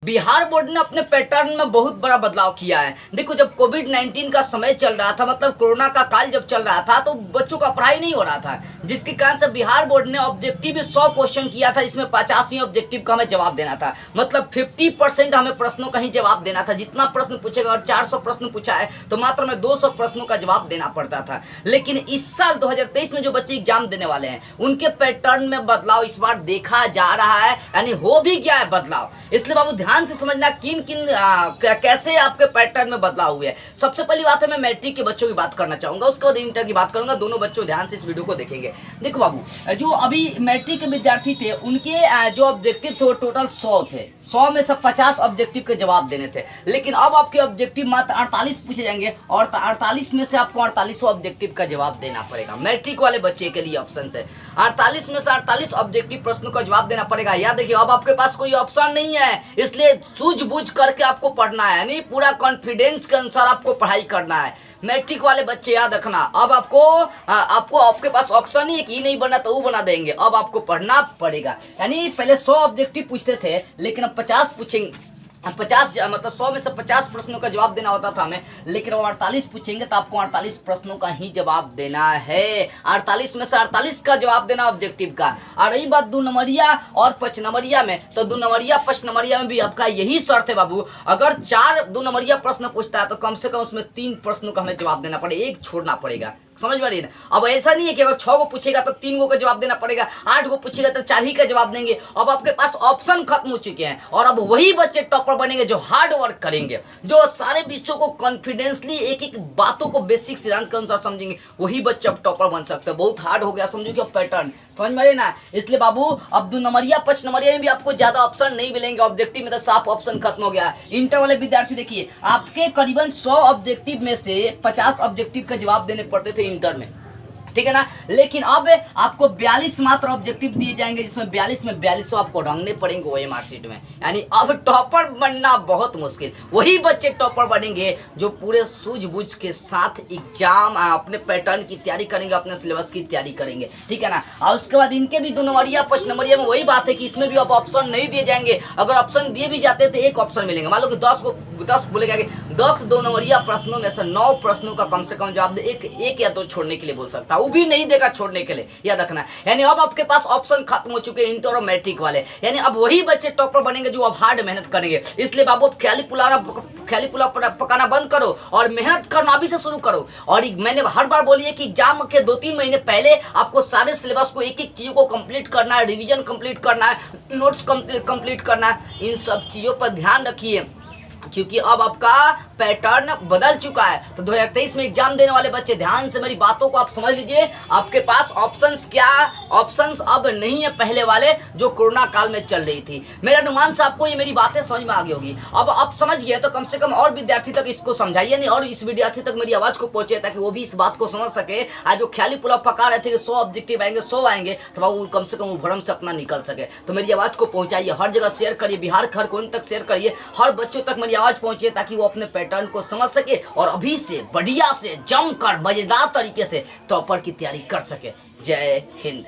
Bihar board ने अपने pattern में बहुत बड़ा बदलाव किया है। देखो, जब कोविड-19 का समय चल रहा था, मतलब कोरोना का काल जब चल रहा था, तो बच्चों का पढ़ाई नहीं हो रहा था, जिसके कारण से बिहार बोर्ड ने ऑब्जेक्टिव 100 क्वेश्चन किया था। इसमें 85 ऑब्जेक्टिव का हमें जवाब देना था, मतलब 50% हमें प्रश्नों का ही जवाब देना था। जितना प्रश्न पूछेगा, और 400 प्रश्न पूछा है तो मात्र में 200 प्रश्नों का जवाब देना पड़ता था। लेकिन इस साल 2023 में जो बच्चे एग्जाम देने वाले हैं, उनके पैटर्न में बदलाव इस बार देखा जा रहा है, यानी हो भी गया है बदलाव। इसलिए बाबू ध्यान से समझना किन किन कैसे आपके पैटर्न में बदलाव हुए। सबसे पहली बात है, मैं मैट्रिक के बच्चों की बात करना चाहूंगा, उसके बाद इंटर की बात करूंगा। दोनों बच्चों ध्यान से इस वीडियो को देखेंगे। देखो बाबू, जो अभी मैट्रिक के विद्यार्थी थे, उनके जो ऑब्जेक्टिव थे वो टोटल 100 थे। 100 में से 50 ऑब्जेक्टिव के जवाब देने थे। लेकिन अब आपके ऑब्जेक्टिव मात्र 48 पूछे जाएंगे, और 48 में से आपको 48 ऑब्जेक्टिव का जवाब देना पड़ेगा। मैट्रिक वाले बच्चे के लिए ऑप्शन है 48 में से 48 ऑब्जेक्टिव प्रश्नों का जवाब देना पड़ेगा। याद देखिए, अब आपके पास कोई ऑप्शन नहीं है, इसलिए सूझबूझ करके आपको पढ़ना है, यानी पूरा कॉन्फिडेंस के अनुसार आपको पढ़ाई करना है। मैट्रिक वाले बच्चे याद रखना, अब आपके पास ऑप्शन ही है कि ये नहीं बना तो वो बना देंगे। अब आपको पढ़ना पड़ेगा, यानी पहले 100 ऑब्जेक्टिव पूछते थे, लेकिन अब 50 पूछेंगे। 50 मतलब 100 में से 50 प्रश्नों का जवाब देना होता था हमें, लेकिन अब 48 पूछेंगे तो आपको 48 प्रश्नों का ही जवाब देना है। 48 में से 48 का जवाब देना ऑब्जेक्टिव का। और रही बात 2 नंबरिया और 5 नंबरिया में, तो 2 नंबरिया 5 नंबरिया में भी आपका यही शर्त है बाबू। अगर 4 2 नंबरिया प्रश्न पूछता है तो कम से कम उसमें 3 प्रश्नों का हमें जवाब देना पड़ेगा, एक छोड़ना पड़ेगा। समझ में आ रही है ना? अब ऐसा नहीं है कि अगर 6 को पूछेगा तो 3 का जवाब देना पड़ेगा, 8 को पूछेगा तो 4 ही का जवाब देंगे। अब आपके पास ऑप्शन खत्म हो चुके हैं, और अब वही बच्चे टॉपर बनेंगे जो हार्ड वर्क करेंगे, जो सारे विषयों को कॉन्फिडेंसली एक एक बातों को बेसिक सिद्धांत के अनुसार समझेंगे। वही बच्चे अब टॉपर बन सकते हैं। बहुत हार्ड हो गया, समझो कि अब पैटर्न समझ में आ रही है ना? इसलिए बाबू अब 2 नंबरिया 5 नंबरिया में भी आपको ज्यादा ऑप्शन नहीं मिलेंगे। ऑब्जेक्टिव में तो साफ ऑप्शन खत्म हो गया। इंटर वाले विद्यार्थी देखिए, आपके करीबन 100 ऑब्जेक्टिव में से 50 ऑब्जेक्टिव का जवाब देने पड़ते थे इंटर में, ठीक है ना? लेकिन अब आपको 42 मात्र ऑब्जेक्टिव दिए जाएंगे, जिसमें 42 में 42 आपको रंगने पड़ेंगे ओएमआर शीट में। यानी अब टॉपर बनना बहुत मुश्किल। वही बच्चे टॉपर बनेंगे जो पूरे सूझबूझ के साथ एग्जाम अपने पैटर्न की तैयारी करेंगे, अपने सिलेबस की तैयारी करेंगे, ठीक है ना? और उसके बाद इनके भी 2 नंबरिया 5 नंबरिया में वही बात है कि इसमें भी अब ऑप्शन नहीं दिए जाएंगे। अगर ऑप्शन दिए भी जाते तो एक ऑप्शन मिलेंगे। मान लो कि 10 बोलेगा कि 10 2 नंबरिया प्रश्नों में से 9 प्रश्नों का कम से कम जवाब दे, एक या 2 छोड़ने के लिए बोल सकता, वो भी नहीं देगा छोड़ने के लिए, याद रखना। यानी अब आपके पास ऑप्शन खत्म हो चुके हैं इंटर और मैट्रिक वाले। यानी अब वही बच्चे टॉपर बनेंगे जो अब हार्ड मेहनत करेंगे। इसलिए बाबू अब ख्याली पुलाव पकाना बंद करो और मेहनत करना अभी से शुरू करो। और मैंने हर बार बोली है कि एग्जाम के 2-3 महीने पहले आपको सारे सिलेबस को, एक एक चीजों को कंप्लीट करना है, रिवीजन कंप्लीट करना है, नोट्स कंप्लीट करना है। इन सब चीजों पर ध्यान रखिए, क्योंकि अब आपका पैटर्न बदल चुका है। तो 2023 में एग्जाम देने वाले बच्चे ध्यान से मेरी बातों को आप समझ लीजिए। आपके पास ऑप्शंस अब नहीं है पहले वाले जो कोरोना काल में चल रही थी। मेरा अनुमान से आपको ये मेरी बातें समझ में आ गई होगी। अब आप समझ गए तो कम से कम और विद्यार्थी तक इसको समझाइए, नहीं और इस विद्यार्थी तक मेरी आवाज को पहुंचे, ताकि वो भी इस बात को समझ सके। आज जो ख्याली पुलाव पका रहे थे कि 100 ऑब्जेक्टिव आएंगे, 100 आएंगे, तो वो कम से कम वो भ्रम से अपना निकल सके। तो मेरी आवाज को पहुंचाइए, हर जगह शेयर करिए, बिहार के हर कोने तक शेयर करिए, हर बच्चों तक मेरी आवाज पहुंचे, ताकि वो अपने पैटर्न को समझ सके और अभी से बढ़िया से जमकर मजेदार तरीके से टॉपर की तैयारी कर सके। जय हिंद।